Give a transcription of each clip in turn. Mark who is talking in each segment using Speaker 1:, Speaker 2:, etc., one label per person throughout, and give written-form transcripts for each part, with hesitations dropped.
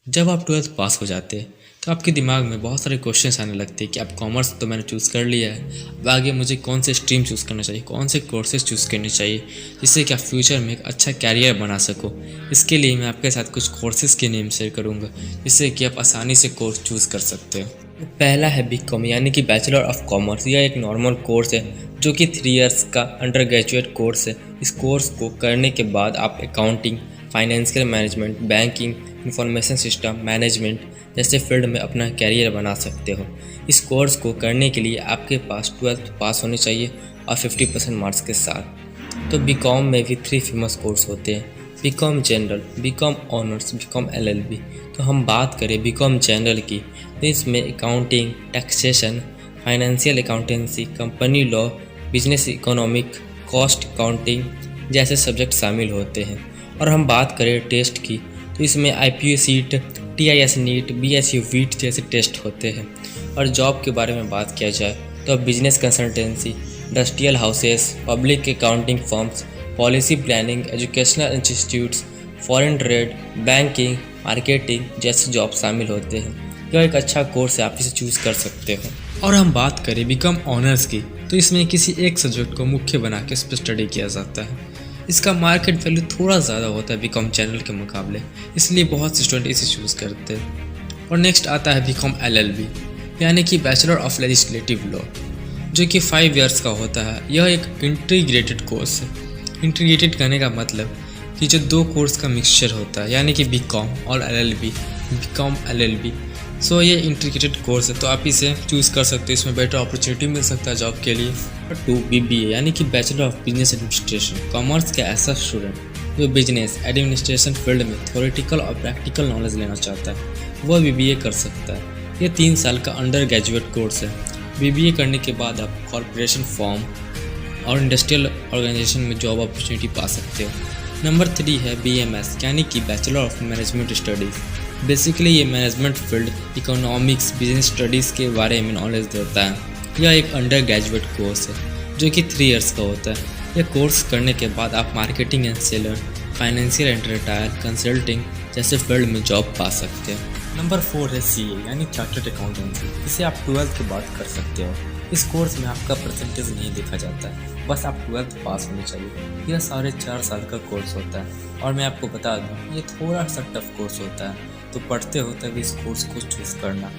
Speaker 1: जब आप 12th पास हो जाते हैं तो आपके दिमाग में बहुत सारे क्वेश्चंस आने लगते हैं कि अब कॉमर्स तो मैंने चूज़ कर लिया है, अब आगे मुझे कौन से स्ट्रीम चूज़ करना चाहिए, कौन से कोर्सेज चूज़ करने चाहिए जिससे कि आप फ्यूचर में एक अच्छा कैरियर बना सको। इसके लिए मैं आपके साथ कुछ कोर्सेज़ के नेम शेयर करूँगा जिससे कि आप आसानी से कोर्स चूज़ कर सकते हो। पहला है बीकॉम यानी कि बैचलर ऑफ कॉमर्स। यह एक नॉर्मल कोर्स है जो कि 3 इयर्स का अंडर ग्रेजुएट कोर्स है। इस कोर्स को करने के बाद आप accounting, financial management, banking, information system management जैसे फील्ड में अपना कैरियर बना सकते हो। इस कोर्स को करने के लिए आपके पास 12th पास होनी चाहिए और 50% मार्क्स के साथ। तो बीकॉम में भी 3 फेमस कोर्स होते हैं, BCom general, BCom honours, BCom LLB. तो हम बात करें बीकॉम जनरल की तो इसमें accounting, taxation, financial accountancy, company law, business economic, cost accounting जैसे सब्जेक्ट शामिल होते हैं। और हम बात करें टेस्ट की तो इसमें IPA सीट, TIS नीट, BSU वीट जैसे टेस्ट होते हैं। और जॉब के बारे में बात किया जाए तो business consultancy, industrial houses, public accounting firms, policy planning, educational institutes, foreign trade, banking, marketing जैसे जॉब शामिल होते हैं। यह एक अच्छा कोर्स है, आप इसे चूज़ कर सकते हो। और हम बात करें बीकॉम ऑनर्स की तो इसमें किसी एक सब्जेक्ट को मुख्य बना के इस पर स्टडी किया जाता है। इसका मार्केट वैल्यू थोड़ा ज़्यादा होता है बीकॉम जनरल के मुकाबले, इसलिए बहुत से स्टूडेंट इसे चूज़ करते हैं। और नेक्स्ट आता है बीकॉम LLB यानी कि बैचलर ऑफ लेजिस्लेटिव लॉ, जो कि 5 इयर्स का होता है। यह एक इंटीग्रेटेड कोर्स है। इंटीग्रेटेड करने का मतलब कि जो 2 कोर्स का मिक्सचर होता है यानी कि बीकॉम और LLB, बीकॉम LLB। सो ये इंटीग्रेटेड कोर्स है तो आप इसे चूज़ कर सकते हो, इसमें बेटर अपॉर्चुनिटी मिल सकता है जॉब के लिए। और 2 BBA यानी कि bachelor of business administration. Commerce का ऐसा स्टूडेंट जो बिजनेस एडमिनिस्ट्रेशन फील्ड में थ्योरेटिकल और प्रैक्टिकल नॉलेज लेना चाहता है वह BBA कर सकता है। यह 3 साल का अंडर ग्रेजुएट कोर्स है। BBA करने के बाद आप कॉरपोरेशन फॉर्म और इंडस्ट्रियल ऑर्गेनाइजेशन में जॉब अपॉर्चुनिटी पा सकते हो। नंबर 3 है BMS यानी कि bachelor of management studies. Basically ये management field, economics, business studies के बारे में नॉलेज देता है। यह एक अंडर ग्रेजुएट कोर्स है जो कि 3 इयर्स का होता है। यह कोर्स करने के बाद आप marketing and seller, financial and retire, consulting जैसे फील्ड में जॉब पा सकते हैं। नंबर 4 है CA यानी चार्टर्ड अकाउंटेंसी। इसे आप 12th के बाद कर सकते हो। इस कोर्स में आपका परसेंटेज नहीं देखा जाता है, बस आप 12th पास होनी चाहिए। यह 4.5 साल का कोर्स होता है और मैं आपको बता दूँ ये थोड़ा सा टफ कोर्स होता है, तो पढ़ते हो तभी इस कोर्स को चूज़ करना।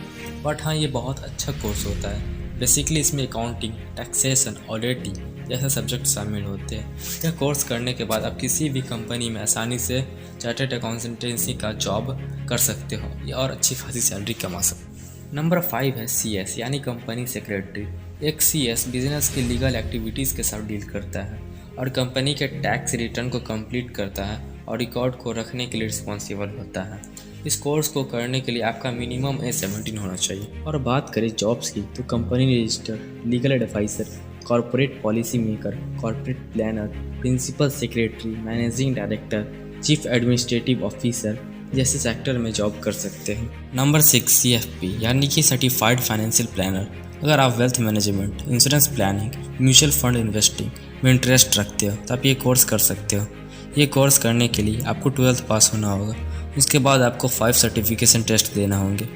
Speaker 1: बट हाँ, ये बहुत अच्छा कोर्स होता है। बेसिकली इसमें अकाउंटिंग, टैक्सेशन, ऑडिटिंग जैसे सब्जेक्ट शामिल होते हैं। यह कोर्स करने के बाद आप किसी भी कंपनी में आसानी से चार्टर्ड अकाउंटेंसी का जॉब कर सकते हो और अच्छी खासी सैलरी कमा सकते हो। नंबर 5 है CS यानी कंपनी सेक्रेटरी। एक CS बिजनेस की लीगल एक्टिविटीज़ के साथ डील करता है और कंपनी के टैक्स रिटर्न को कंप्लीट करता है और रिकॉर्ड को रखने के लिए रिस्पॉन्सिबल होता है। इस कोर्स को करने के लिए आपका मिनिमम एज 17 होना चाहिए। और बात करें जॉब्स की तो company register, legal adviser, corporate policy maker, corporate planner, principal secretary, managing director, chief administrative officer जैसे सेक्टर में जॉब कर सकते हैं। नंबर 6 CFP यानी कि सर्टिफाइड फाइनेंशियल प्लानर। अगर आप wealth management, insurance planning, mutual fund investing में इंटरेस्ट रखते हो तो आप ये कोर्स कर सकते हो। ये कोर्स करने के लिए आपको 12th पास होना होगा। उसके बाद आपको 5 सर्टिफिकेशन टेस्ट देना होंगे।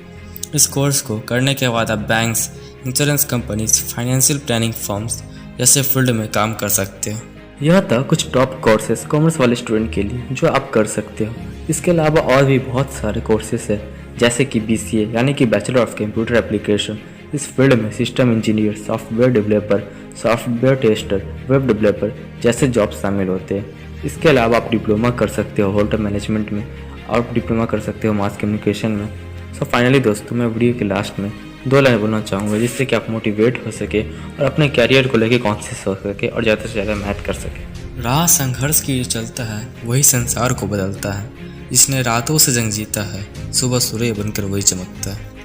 Speaker 1: इस कोर्स को करने के बाद आप banks, insurance companies, financial planning firms जैसे फील्ड में काम कर सकते हो। यह था कुछ टॉप कोर्सेज कॉमर्स वाले स्टूडेंट के लिए जो आप कर सकते हो। इसके अलावा और भी बहुत सारे कोर्सेज हैं जैसे कि BCA यानी कि बैचलर ऑफ कंप्यूटर एप्लीकेशन। इस फील्ड में system engineer, software developer, software tester, web developer जैसे जॉब शामिल होते हैं। इसके अलावा आप डिप्लोमा कर सकते हो होटल मैनेजमेंट में और डिप्लोमा कर सकते हो मास कम्युनिकेशन में। सो फाइनली दोस्तों, मैं वीडियो के लास्ट में 2 लाइन बोलना चाहूँगा जिससे कि आप मोटिवेट हो सके और अपने कैरियर को लेके कॉन्शियस हो सके और ज़्यादा से ज़्यादा मैथ कर सके। राह संघर्ष की चलता है वही संसार को बदलता है, जिसने रातों से जंग जीता है सुबह सूर्य बनकर वही चमकता है।